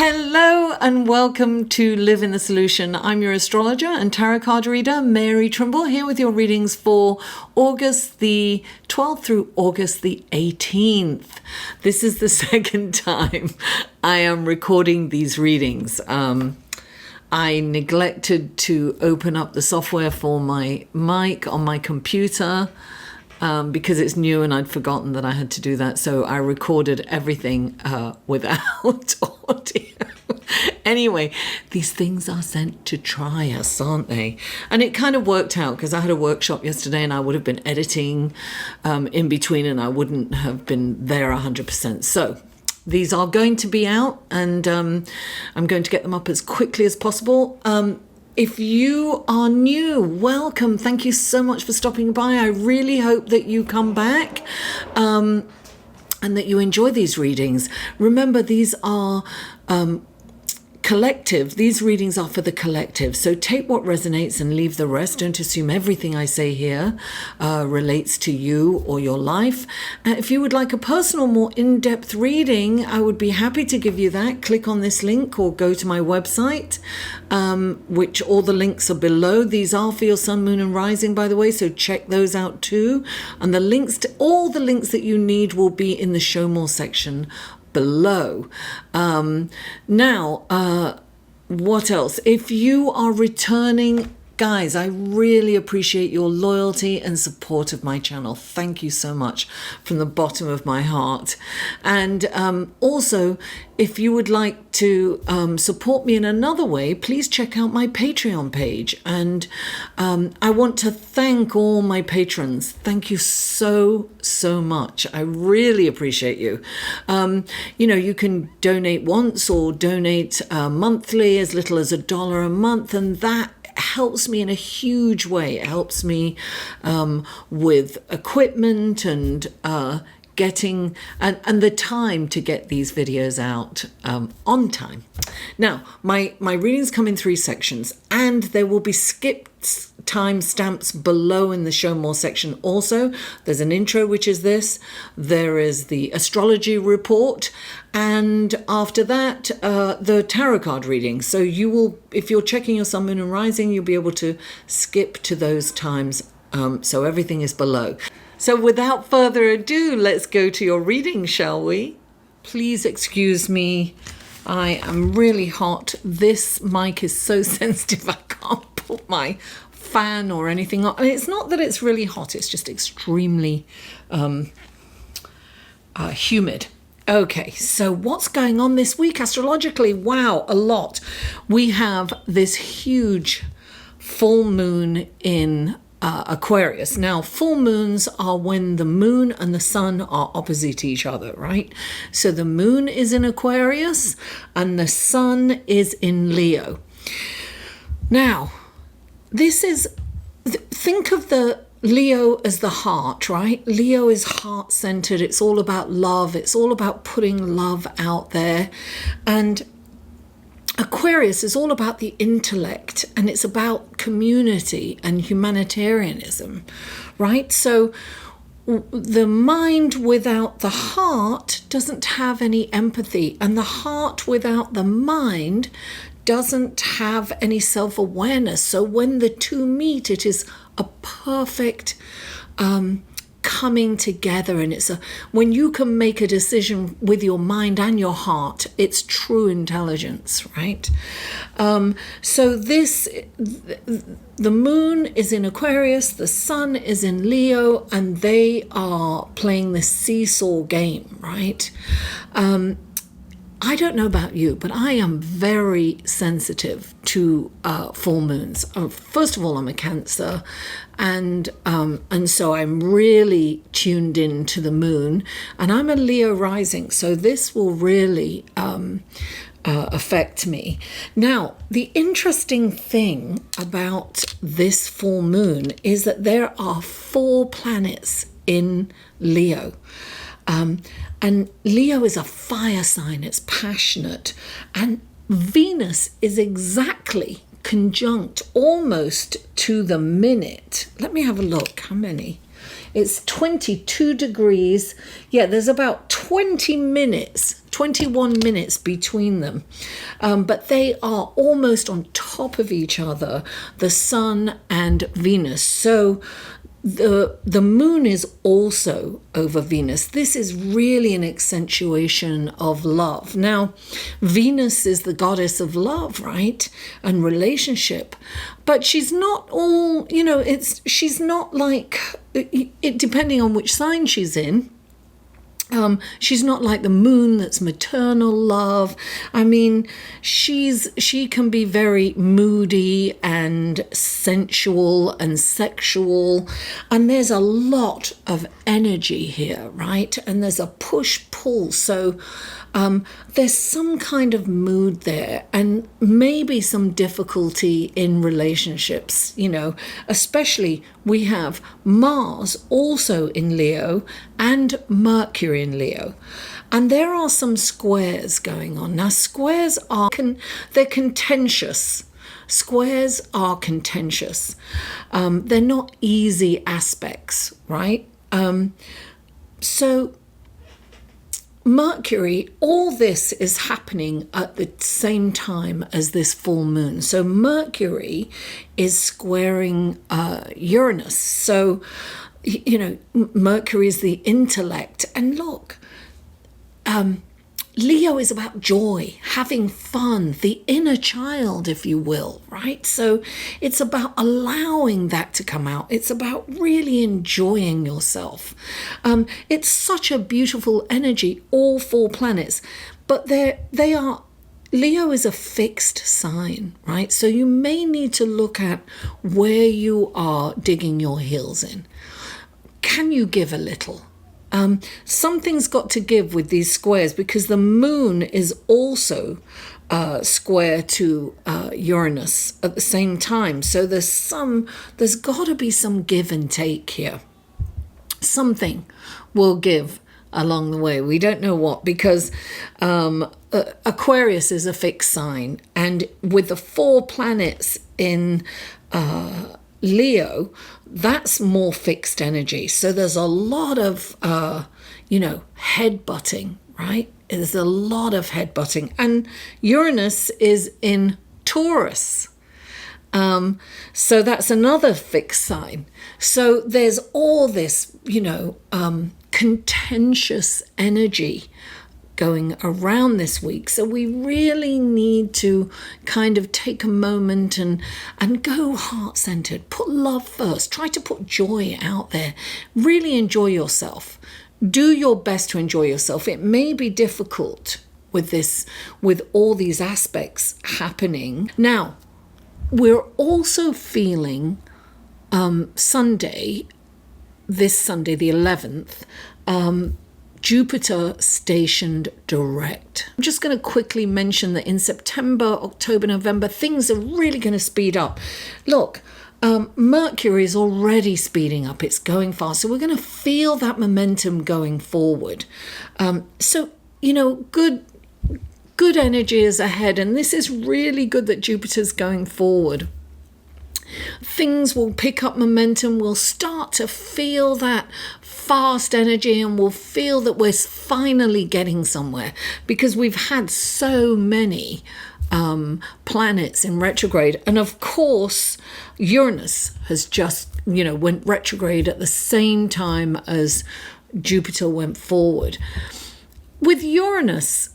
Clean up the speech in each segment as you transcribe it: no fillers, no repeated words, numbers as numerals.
Hello and welcome to Live in the Solution. I'm your astrologer and tarot card reader, Mary Trimble, here with your readings for August the 12th through August the 18th. This is the second time I am recording these readings. I neglected to open up the software for my mic on my computer because it's new and I'd forgotten that I had to do that. So I recorded everything without audio. Anyway, these things are sent to try us, aren't they? And it kind of worked out because I had a workshop yesterday and I would have been editing in between and I wouldn't have been there 100%. So these are going to be out and I'm going to get them up as quickly as possible. If you are new, welcome. Thank you so much for stopping by. I really hope that you come back and that you enjoy these readings. Remember, these are collective. These readings are for the collective. So take what resonates and leave the rest. Don't assume everything I say here relates to you or your life. If you would like a personal, more in-depth reading, I would be happy to give you that. Click on this link or go to my website, which all the links are below. These are for your sun, moon, and rising, by the way, so check those out too. And the links to all the links that you need will be in the show more section below. What else? If you are returning, guys, I really appreciate your loyalty and support of my channel. Thank you so much from the bottom of my heart. And also, if you would like to support me in another way, please check out my Patreon page. And I want to thank all my patrons. Thank you so much. I really appreciate you. You can donate once or donate monthly, as little as $1 a month, and that helps me in a huge way. It helps me with equipment and getting and the time to get these videos out on time. Now, my readings come in 3 sections, and there will be skipped time stamps below in the show more section. Also, there's an intro, which is this. There is the astrology report, and after that the tarot card reading. So you will, if you're checking your sun, moon, and rising, you'll be able to skip to those times. So everything is below. So without further ado, let's go to your reading, shall we? Please excuse me. I am really hot. This mic is so sensitive I can't put my fan or anything on. I mean, it's not that it's really hot, it's just extremely humid. Okay, so what's going on this week astrologically? Wow, a lot. We have this huge full moon in Aquarius. Now, full moons are when the moon and the sun are opposite each other, right? So the moon is in Aquarius and the sun is in Leo. Now, this is, think of the Leo as the heart, right? Leo is heart-centered. It's all about love. It's all about putting love out there. And Aquarius is all about the intellect, and it's about community and humanitarianism, right? So the mind without the heart doesn't have any empathy, and the heart without the mind doesn't have any self-awareness. So when the two meet, it is a perfect coming together, and it's when you can make a decision with your mind and your heart, it's true intelligence, right? So the moon is in Aquarius, the sun is in Leo, and they are playing this seesaw game, right? I don't know about you, but I am very sensitive to full moons. First of all, I'm a Cancer, and so I'm really tuned in to the moon, and I'm a Leo rising, so this will really affect me. Now, the interesting thing about this full moon is that there are 4 planets in Leo. And Leo is a fire sign, it's passionate. And Venus is exactly conjunct, almost to the minute. Let me have a look. How many? It's 22 degrees. Yeah, there's about 21 minutes between them. But they are almost on top of each other, the Sun and Venus. So the moon is also over Venus. This is really an accentuation of love. Now, Venus is the goddess of love, right? And relationship. But she's not all, she's not like, depending on which sign she's in. She's not like the moon that's maternal love. I mean, she can be very moody and sensual and sexual. And there's a lot of energy here, right? And there's a push-pull. So there's some kind of mood there and maybe some difficulty in relationships, especially we have Mars also in Leo and Mercury in Leo. And there are some squares going on. Now, squares they're contentious. Squares are contentious. They're not easy aspects, right? So Mercury, all this is happening at the same time as this full moon. So Mercury is squaring Uranus. So, Mercury is the intellect. And look, Leo is about joy, having fun, the inner child, if you will, right? So it's about allowing that to come out. It's about really enjoying yourself. It's such a beautiful energy, all 4 planets, but they are. Leo is a fixed sign, right? So you may need to look at where you are digging your heels in. Can you give a little? Something's got to give with these squares because the moon is also square to Uranus at the same time. So there's got to be some give and take here. Something will give along the way. We don't know what, because Aquarius is a fixed sign, and with the 4 planets in Leo, that's more fixed energy. So there's a lot of, headbutting, right? There's a lot of headbutting. And Uranus is in Taurus. So that's another fixed sign. So there's all this, contentious energy going around this week. So we really need to kind of take a moment and go heart-centered. Put love first. Try to put joy out there. Really enjoy yourself. Do your best to enjoy yourself. It may be difficult with all these aspects happening. Now, we're also feeling this Sunday, the 11th, Jupiter stationed direct. I'm just going to quickly mention that in September, October, November, things are really going to speed up. Look, Mercury is already speeding up. It's going fast. So we're going to feel that momentum going forward. Good energy is ahead. And this is really good that Jupiter's going forward. Things will pick up momentum. We'll start to feel that fast energy, and we'll feel that we're finally getting somewhere, because we've had so many planets in retrograde. And of course, Uranus has just, went retrograde at the same time as Jupiter went forward. With Uranus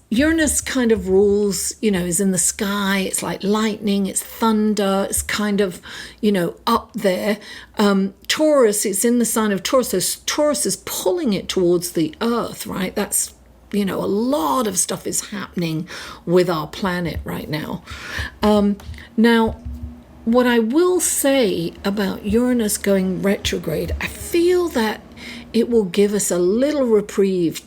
kind of rules, is in the sky. It's like lightning, it's thunder, it's kind of, up there. Taurus, it's in the sign of Taurus. So Taurus is pulling it towards the earth, right? That's, a lot of stuff is happening with our planet right now. Now, what I will say about Uranus going retrograde, I feel that it will give us a little reprieve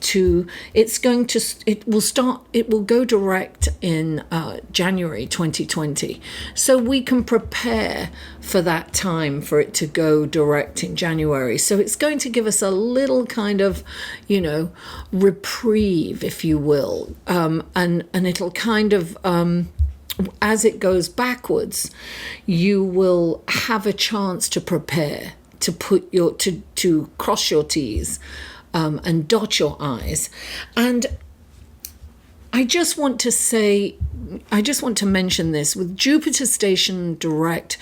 it will go direct in January 2020. So we can prepare for that time for it to go direct in January. So it's going to give us a little kind of, reprieve, if you will. And it'll kind of, as it goes backwards, you will have a chance to prepare to put your to cross your T's and dot your I's. And I just want to mention this with Jupiter station direct.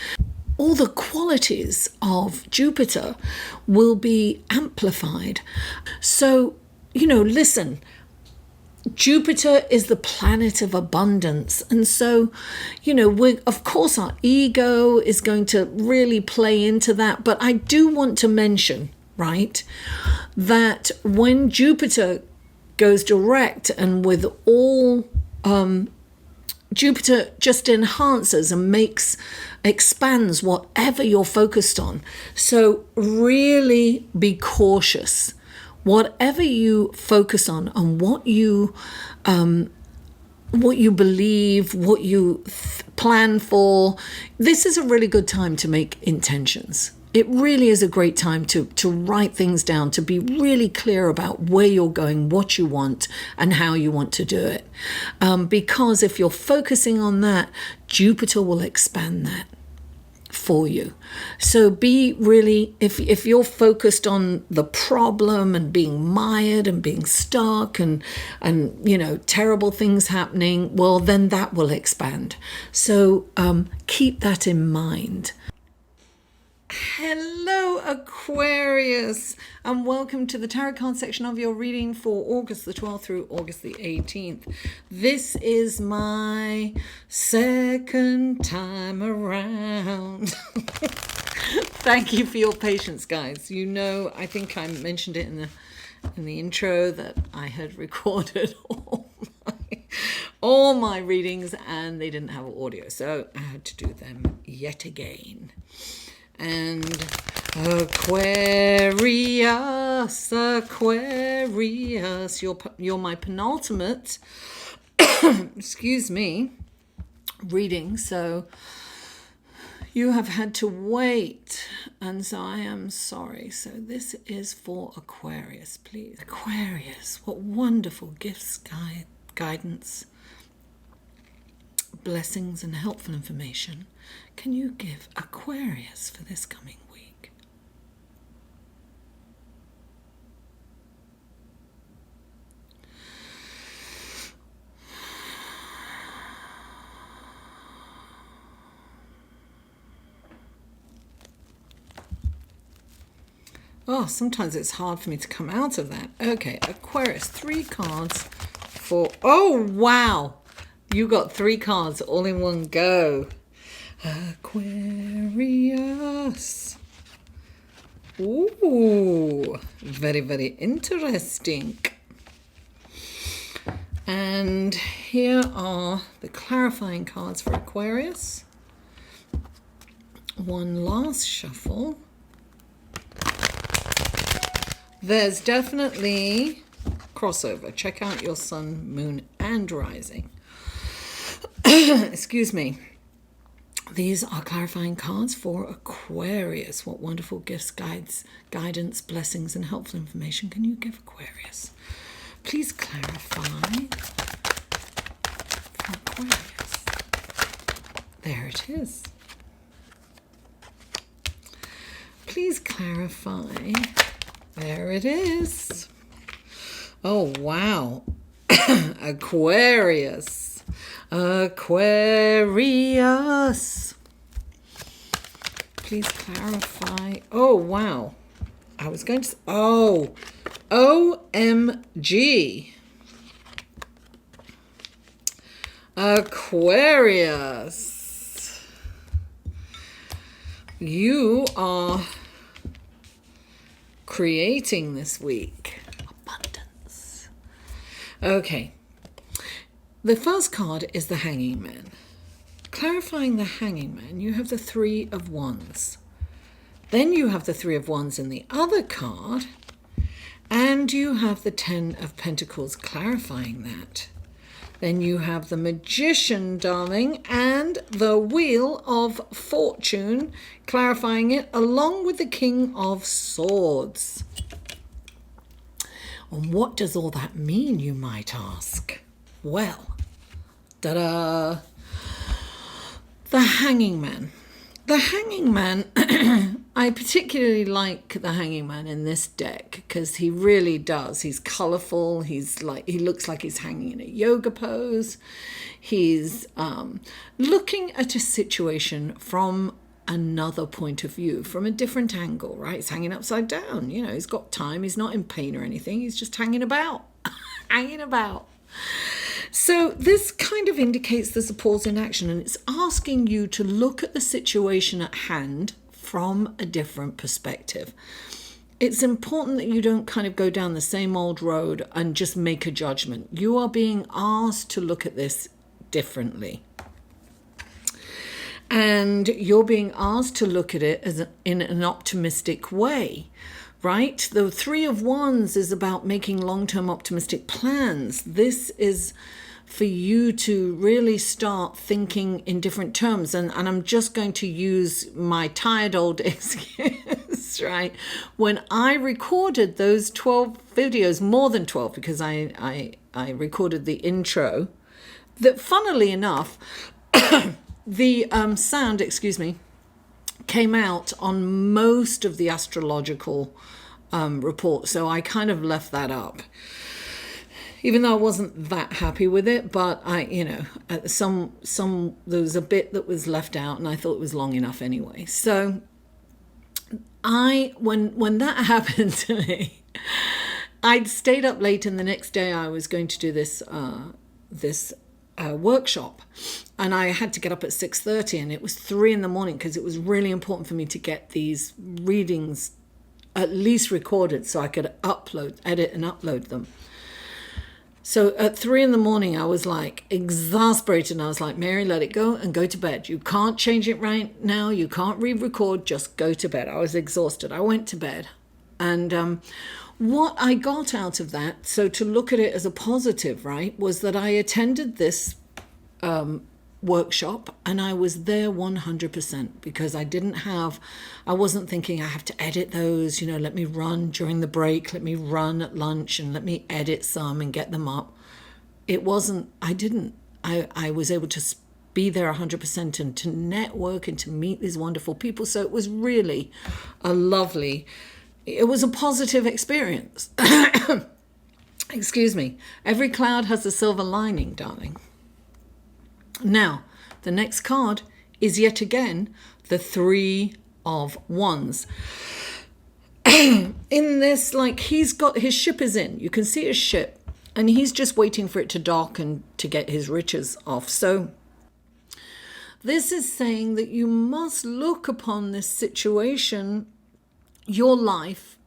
All the qualities of Jupiter will be amplified. So, listen, Jupiter is the planet of abundance. And so, of course, our ego is going to really play into that. But I do want to mention, right, that when Jupiter goes direct and with all Jupiter just enhances and expands whatever you're focused on. So really be cautious. Whatever you focus on and what you believe, what you plan for, this is a really good time to make intentions. It really is a great time to write things down, to be really clear about where you're going, what you want, and how you want to do it. Because if you're focusing on that, Jupiter will expand that for you. So be really, if you're focused on the problem and being mired and being stuck and terrible things happening, well, then that will expand. So keep that in mind. Hello, Aquarius, and welcome to the Tarot card section of your reading for August the 12th through August the 18th. This is my second time around. Thank you for your patience, guys. I think I mentioned it in the intro that I had recorded all my readings and they didn't have audio, so I had to do them yet again. And Aquarius, you're my penultimate, reading. So you have had to wait, and so I am sorry. So this is for Aquarius, please. Aquarius, what wonderful gifts, guidance, blessings, and helpful information can you give Aquarius for this coming week? Oh, sometimes it's hard for me to come out of that. Okay, Aquarius, 3 cards for... Oh, wow! You got 3 cards all in one go. Aquarius. Ooh, very, very interesting. And here are the clarifying cards for Aquarius. One last shuffle. There's definitely crossover. Check out your sun, moon, and rising. Excuse me. These are clarifying cards for Aquarius. What wonderful gifts, guidance, blessings, and helpful information can you give Aquarius? Please clarify for Aquarius. There it is. Please clarify. There it is. Oh, wow. Aquarius. Aquarius. Please clarify. Oh, wow. I was going to... Oh, OMG. Aquarius. You are creating this week abundance. Okay. The first card is the Hanging Man. Clarifying the Hanging Man, you have the 3 of Wands. Then you have the 3 of Wands in the other card, and you have the 10 of Pentacles clarifying that. Then you have the Magician, darling, and the Wheel of Fortune clarifying it, along with the King of Swords. And what does all that mean, you might ask? Well, ta-da! The Hanging Man. The Hanging Man, I particularly like the Hanging Man in this deck because he really does. He's colorful. He looks like he's hanging in a yoga pose. He's looking at a situation from another point of view, from a different angle, right? He's hanging upside down. You know, he's got time. He's not in pain or anything. He's just hanging about, hanging about. So this kind of indicates there's a pause in action, and it's asking you to look at the situation at hand from a different perspective. It's important that you don't kind of go down the same old road and just make a judgment. You are being asked to look at this differently. And you're being asked to look at it in an optimistic way. Right? The Three of Wands is about making long-term optimistic plans. This is for you to really start thinking in different terms. And I'm just going to use my tired old excuse, right? When I recorded those 12 videos, more than 12, because I recorded the intro, that funnily enough, the sound, came out on most of the astrological reports, so I kind of left that up, even though I wasn't that happy with it. But some there was a bit that was left out, and I thought it was long enough anyway. So when that happened to me, I'd stayed up late, and the next day I was going to do this workshop, and I had to get up at 6:30, and it was 3 a.m. because it was really important for me to get these readings at least recorded so I could edit and upload them. So at 3 a.m. I was like exasperated, and I was like, Mary, let it go and go to bed. You can't change it right now. You can't re-record. Just go to bed. I was exhausted. I went to bed, and what I got out of that, so to look at it as a positive, right, was that I attended this workshop, and I was there 100% because I wasn't thinking I have to edit those, let me run during the break, let me run at lunch, and let me edit some and get them up. I was able to be there 100% and to network and to meet these wonderful people. So it was really it was a positive experience. Excuse me. Every cloud has a silver lining, darling. Now, the next card is yet again the Three of Wands. In this, his ship is in. You can see his ship, and he's just waiting for it to dock and to get his riches off. So this is saying that you must look upon this situation, your life,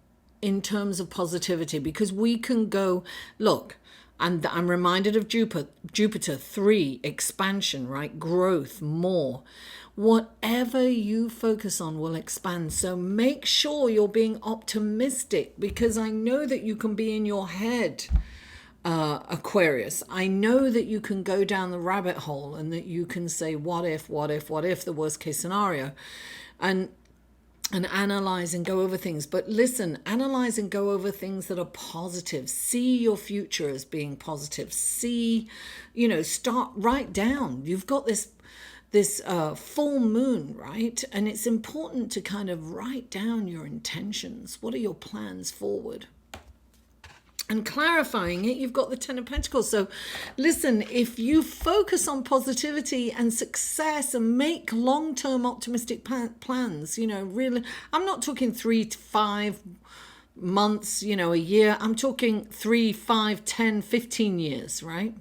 in terms of positivity, because we can go, look, and I'm reminded of Jupiter 3, expansion, right? Growth, more. Whatever you focus on will expand. So make sure you're being optimistic, because I know that you can be in your head, Aquarius. I know that you can go down the rabbit hole, and that you can say, what if, the worst case scenario, and analyze and go over things. But listen, analyze and go over things that are positive. See your future as being positive. Write down. You've got this full moon, right? And it's important to kind of write down your intentions. What are your plans forward? And clarifying it, you've got the Ten of Pentacles. So listen, if you focus on positivity and success and make long-term optimistic plans, really, I'm not talking 3 to 5 months, a year. I'm talking 3, 5, 10, 15 years, right?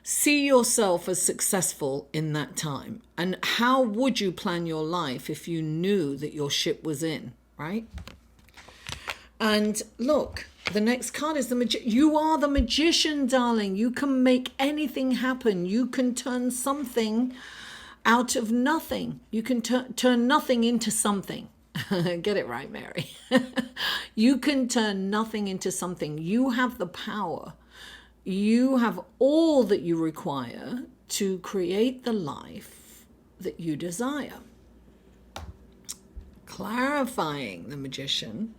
See yourself as successful in that time. And how would you plan your life if you knew that your ship was in, right? And look, the next card is the magician. You are the magician, darling. You can make anything happen. You can turn something out of nothing. You can turn nothing into something. Get it right, Mary. You can turn nothing into something. You have the power. You have all that you require to create the life that you desire. Clarifying the magician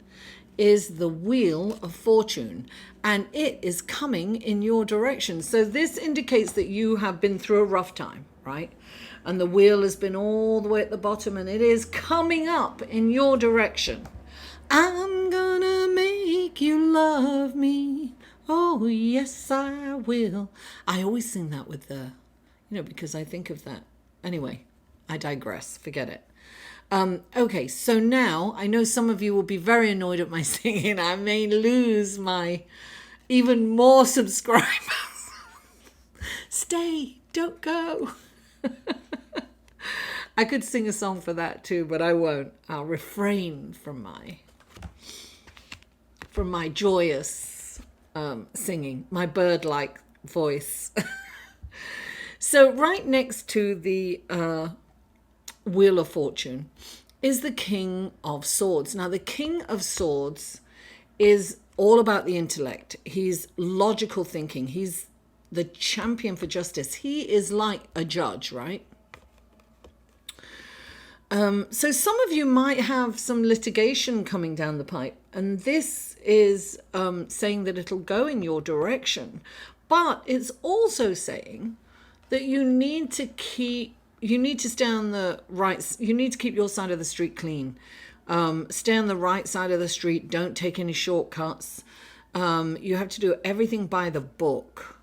is the Wheel of Fortune, and it is coming in your direction. So this indicates that you have been through a rough time, right? And the wheel has been all the way at the bottom, and it is coming up in your direction. I'm gonna make you love me. Oh, yes, I will. I always sing that with the, because I think of that. Anyway, I digress. Forget it. Okay, so now I know some of you will be very annoyed at my singing. I may lose my even more subscribers. Stay, don't go. I could sing a song for that too, but I won't. I'll refrain from my joyous singing, my bird-like voice. So right next to the Wheel of Fortune is the King of Swords. Now, the King of Swords is all about the intellect. He's logical thinking. He's the champion for justice. He is like a judge, right? So some of you might have some litigation coming down the pipe, and this is saying that it'll go in your direction, but it's also saying that you need to stay on the right. You need to keep your side of the street clean. Stay on the right side of the street. Don't take any shortcuts. You have to do everything by the book,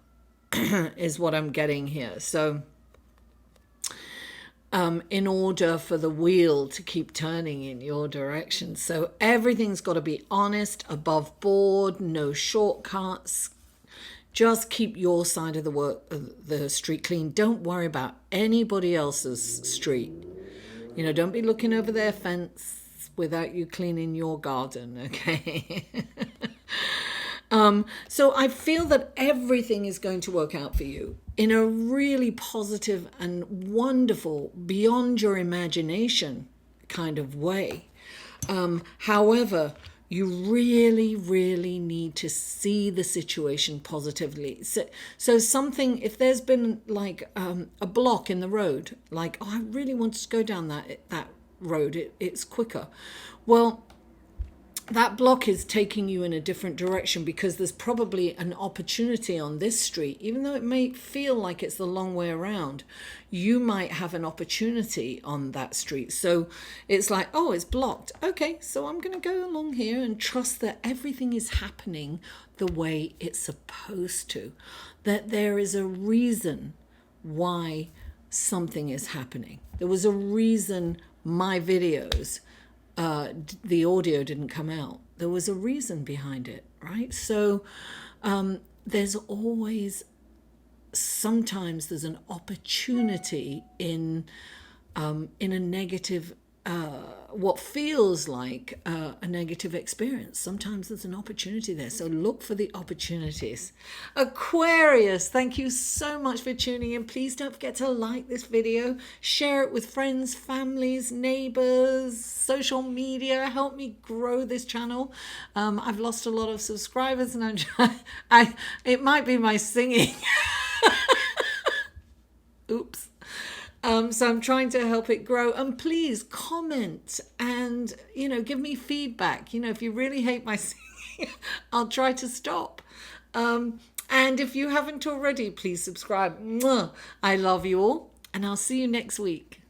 is what I'm getting here. So in order for the wheel to keep turning in your direction. So everything's got to be honest, above board, no shortcuts. Just keep your side of the street clean. Don't worry about anybody else's street. Don't be looking over their fence without you cleaning your garden, okay? So I feel that everything is going to work out for you in a really positive and wonderful, beyond your imagination kind of way. However, you really, really need to see the situation positively. So something, if there's been like a block in the road, like, I really want to go down that road, it's quicker. Well, that block is taking you in a different direction because there's probably an opportunity on this street. Even though it may feel like it's the long way around, you might have an opportunity on that street. So it's like, oh, it's blocked. Okay, so I'm going to go along here and trust that everything is happening the way it's supposed to. That there is a reason why something is happening. There was a reason my videos, the audio didn't come out. There was a reason behind it, right? So there's always, sometimes there's an opportunity in a negative, what feels like a negative experience. Sometimes there's an opportunity there. So look for the opportunities. Aquarius, thank you so much for tuning in. Please don't forget to like this video, share it with friends, families, neighbors, social media. Help me grow this channel. I've lost a lot of subscribers, and I'm trying, it might be my singing. Oops. So I'm trying to help it grow. And please comment and, give me feedback. If you really hate my singing, I'll try to stop. And if you haven't already, please subscribe. Mwah. I love you all, and I'll see you next week.